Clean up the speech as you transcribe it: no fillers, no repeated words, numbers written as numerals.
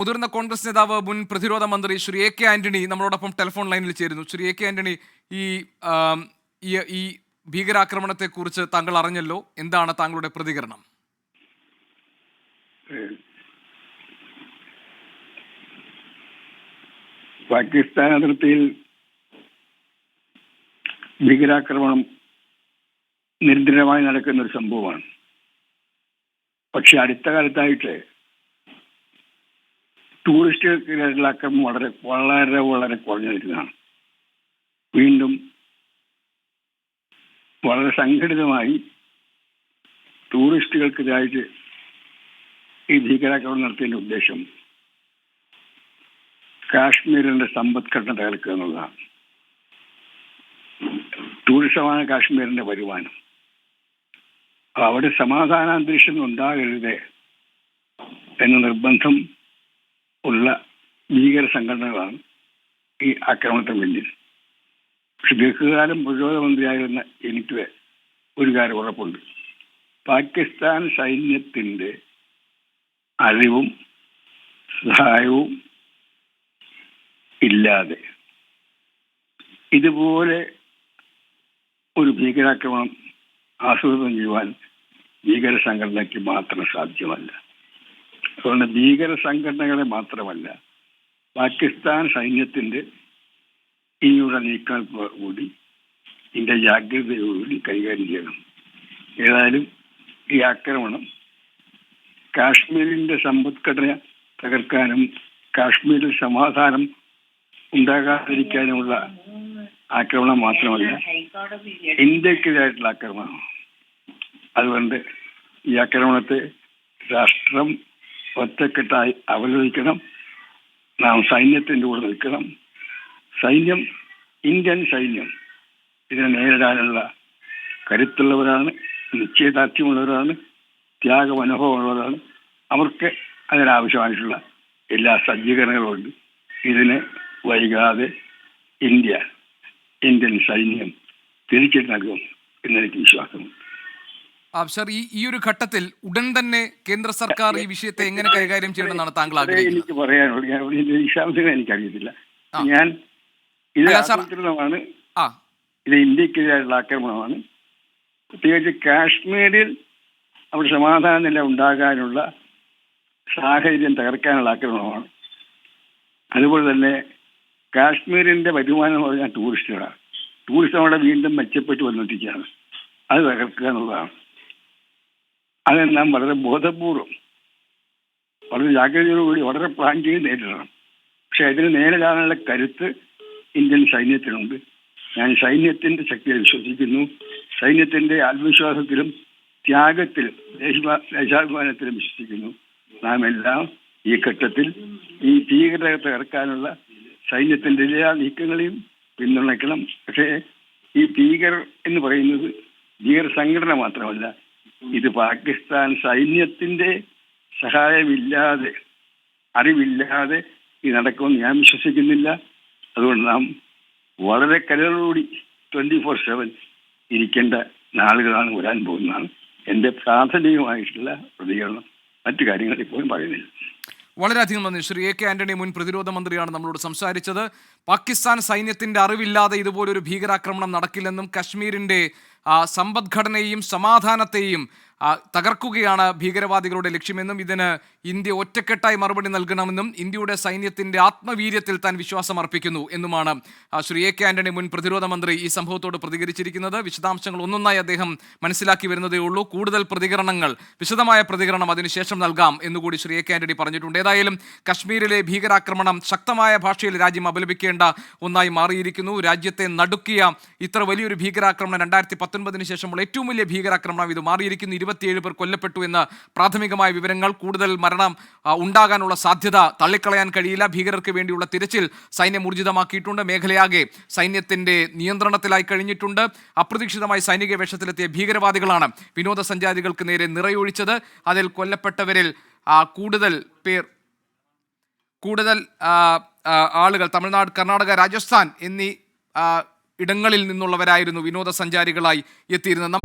മുതിർന്ന കോൺഗ്രസ് നേതാവ് മുൻ പ്രതിരോധ മന്ത്രി ശ്രീ എ കെ ആന്റണി നമ്മളോടൊപ്പം ടെലിഫോൺ ലൈനിൽ ചേരുന്നു. ശ്രീ എ കെ ആന്റണി, ഈ ഈ ഭീകരാക്രമണത്തെ കുറിച്ച് താങ്കൾ അറിഞ്ഞല്ലോ, എന്താണ് താങ്കളുടെ പ്രതികരണം? പാകിസ്ഥാൻ അതിർത്തിയിൽ ഭീകരാക്രമണം നിരന്തരമായി നടക്കുന്ന ഒരു സംഭവമാണ്. പക്ഷെ അടുത്ത കാലത്തായിട്ട് ടൂറിസ്റ്റുകൾക്കെതിരെയുള്ള ആക്രമണം വളരെ വളരെ വളരെ കുറഞ്ഞു വരുന്നതാണ്. വീണ്ടും വളരെ സംഘടിതമായി ടൂറിസ്റ്റുകൾക്കെതിരായിട്ട് ഈ ഭീകരാക്രമണം നടത്തിയതിന്റെ ഉദ്ദേശം കാശ്മീരിന്റെ സമ്പദ്ഘടന തകർക്കുക എന്നുള്ളതാണ്. ടൂറിസമാണ് കാശ്മീരിന്റെ വരുമാനം. അവിടെ സമാധാനാന്തരീക്ഷം ഉണ്ടാകരുത് എന്ന നിർബന്ധം ഉള്ള ഭീകര സംഘടനകളാണ് ഈ ആക്രമണത്തിന് പിന്നിൽ. പക്ഷെ ദീർഘകാലം പ്രതിരോധ മന്ത്രിയായിരുന്ന എനിക്ക് ഒരു കാര്യം ഉറപ്പുണ്ട്: പാകിസ്ഥാൻ സൈന്യത്തിന്റെ അറിവും സഹായവും ഇല്ലാതെ ഇതുപോലെ ഒരു ഭീകരാക്രമണം ആസൂത്രണം ചെയ്യുവാൻ ഭീകര സംഘടനയ്ക്ക് മാത്രം സാധ്യമല്ല. അതുകൊണ്ട് ഭീകര സംഘടനകളെ മാത്രമല്ല, പാകിസ്ഥാൻ സൈന്യത്തിന്റെ ഇനിയുള്ള നീക്കങ്ങൾ കൂടി ഇതിന്റെ ജാഗ്രതയോടുകൂടി കൈകാര്യം ചെയ്യണം. ഏതായാലും ഈ ആക്രമണം കാശ്മീരിന്റെ സമ്പദ്ഘടന തകർക്കാനും കാശ്മീരിൽ സമാധാനം ഉണ്ടാകാതിരിക്കാനുമുള്ള ആക്രമണം മാത്രമല്ല, ഇന്ത്യക്കെതിരായിട്ടുള്ള ആക്രമണമാണ്. അതുകൊണ്ട് ഈ ആക്രമണത്തെ രാഷ്ട്രം ഒറ്റക്കെട്ടായി അപലപിക്കണം. നാം സൈന്യത്തിൻ്റെ കൂടെ നിൽക്കണം. സൈന്യം, ഇന്ത്യൻ സൈന്യം ഇതിനെ നേരിടാനുള്ള കരുത്തുള്ളവരാണ്, നിശ്ചയദാർഢ്യമുള്ളവരാണ്, ത്യാഗമനുഭവമുള്ളവരാണ്. അവർക്ക് അതിനാവശ്യമായിട്ടുള്ള എല്ലാ സജ്ജീകരണങ്ങളും ഉണ്ട്. ഇതിന് വൈകാതെ ഇന്ത്യൻ സൈന്യം തിരിച്ചു നൽകും എന്നെനിക്ക് വിശ്വാസമുണ്ട്. സർ, ഈ ഒരു ഘട്ടത്തിൽ ഉടൻ തന്നെ കേന്ദ്ര സർക്കാർ ഈ വിഷയത്തെ എങ്ങനെ കൈകാര്യം ചെയ്യണമെന്നാണ് താങ്കൾ ആഗ്രഹിക്കുന്നത്? എനിക്ക് പറയാനുള്ളത് വിശദാംശങ്ങൾ എനിക്കറിയത്തില്ല. ഞാൻ ഇത് ആസൂത്രിതമാണ്, ഇത് ഇന്ത്യക്കെതിരായിട്ടുള്ള ആക്രമണമാണ്. പ്രത്യേകിച്ച് കാശ്മീരിൽ അവിടെ സമാധാന നില ഉണ്ടാകാനുള്ള സാഹചര്യം തകർക്കാനുള്ള ആക്രമണമാണ്. അതുപോലെ തന്നെ കാശ്മീരിന്റെ വരുമാനം എന്ന് പറഞ്ഞാൽ ടൂറിസ്റ്റുകളാണ്. ടൂറിസം അവിടെ വീണ്ടും മെച്ചപ്പെട്ട് വന്നിരിക്കുകയാണ്. അത് തകർക്കുക എന്നുള്ളതാണ്. അതെല്ലാം വളരെ ബോധപൂർവം, വളരെ ജാഗ്രതയോടുകൂടി, വളരെ പ്ലാൻ ചെയ്ത് നേരിടണം. പക്ഷെ അതിന് നേരിടാനുള്ള കരുത്ത് ഇന്ത്യൻ സൈന്യത്തിനുണ്ട്. ഞാൻ സൈന്യത്തിന്റെ ശക്തിയെ വിശ്വസിക്കുന്നു. സൈന്യത്തിന്റെ ആത്മവിശ്വാസത്തിലും ത്യാഗത്തിലും ദേശാഭിമാനത്തിലും വിശ്വസിക്കുന്നു. നാം എല്ലാം ഈ ഘട്ടത്തിൽ ഈ ഭീകരത തകർക്കാനുള്ള സൈന്യത്തിന്റെ എല്ലാ നീക്കങ്ങളെയും പിന്തുണയ്ക്കണം. പക്ഷേ ഈ ഭീകരർ എന്ന് പറയുന്നത് ഭീകര സംഘടന മാത്രമല്ല, ഇത് പാകിസ്ഥാൻ സൈന്യത്തിന്റെ സഹായമില്ലാതെ, അറിവില്ലാതെ ഇത് നടക്കുമെന്ന് ഞാൻ വിശ്വസിക്കുന്നില്ല. അതുകൊണ്ട് നാം വളരെ കരുതലോടുകൂടി 24/7 ഇരിക്കേണ്ട നാളുകളാണ് വരാൻ പോകുന്നതാണ് എൻ്റെ പ്രാഥമികമായിട്ടുള്ള പ്രതികരണം. മറ്റു കാര്യങ്ങൾ ഇപ്പോഴും പറയുന്നില്ല. വളരെയധികം നന്ദി. ശ്രീ എ കെ ആന്റണി, മുൻ പ്രതിരോധ മന്ത്രിയാണ് നമ്മളോട് സംസാരിച്ചത്. പാകിസ്ഥാൻ സൈന്യത്തിന്റെ അറിവില്ലാതെ ഇതുപോലൊരു ഭീകരാക്രമണം നടക്കില്ലെന്നും കശ്മീരിന്റെ സമ്പദ്ഘടനയെയും സമാധാനത്തെയും തകർക്കുകയാണ് ഭീകരവാദികളുടെ ലക്ഷ്യമെന്നും ഇതിന് ഇന്ത്യ ഒറ്റക്കെട്ടായി മറുപടി നൽകണമെന്നും ഇന്ത്യയുടെ സൈന്യത്തിന്റെ ആത്മവീര്യത്തിൽ താൻ വിശ്വാസം അർപ്പിക്കുന്നു എന്നുമാണ് ശ്രീ എ കെ ആന്റണി, മുൻ പ്രതിരോധ മന്ത്രി, ഈ സംഭവത്തോട് പ്രതികരിച്ചിരിക്കുന്നത്. വിശദാംശങ്ങൾ ഒന്നൊന്നായി അദ്ദേഹം മനസ്സിലാക്കി വരുന്നതേ ഉള്ളൂ. കൂടുതൽ പ്രതികരണങ്ങൾ, വിശദമായ പ്രതികരണം അതിനുശേഷം നൽകാം എന്നുകൂടി ശ്രീ എ കെ ആന്റണി പറഞ്ഞിട്ടുണ്ട്. ഏതായാലും കശ്മീരിലെ ഭീകരാക്രമണം ശക്തമായ ഭാഷയിൽ രാജ്യം അപലപിക്കേണ്ട ഒന്നായി മാറിയിരിക്കുന്നു. രാജ്യത്തെ നടുക്കിയ ഇത്ര വലിയൊരു ഭീകരാക്രമണം 2019 ശേഷമുള്ള ഏറ്റവും വലിയ ഭീകരാക്രമണം ഇത് മാറിയിരിക്കുന്നു. 27 പേർ കൊല്ലപ്പെട്ടു എന്ന പ്രാഥമികമായ വിവരങ്ങൾ. കൂടുതൽ മരണം ഉണ്ടാകാനുള്ള സാധ്യത തള്ളിക്കളയാൻ കഴിയില്ല. ഭീകരർക്ക് വേണ്ടിയുള്ള തിരച്ചിൽ സൈന്യം ഊർജിതമാക്കിയിട്ടുണ്ട്. മേഖലയാകെ സൈന്യത്തിന്റെ നിയന്ത്രണത്തിലായി കഴിഞ്ഞിട്ടുണ്ട്. അപ്രതീക്ഷിതമായി സൈനിക വേഷത്തിലെത്തിയ ഭീകരവാദികളാണ് വിനോദസഞ്ചാരികൾക്ക് നേരെ നിറയൊഴിച്ചത്. അതിൽ കൊല്ലപ്പെട്ടവരിൽ കൂടുതൽ ആളുകൾ തമിഴ്നാട്, കർണാടക, രാജസ്ഥാൻ എന്നീ ഇടങ്ങളിൽ നിന്നുള്ളവരായിരുന്നു വിനോദസഞ്ചാരികളായി എത്തിയിരുന്നത്.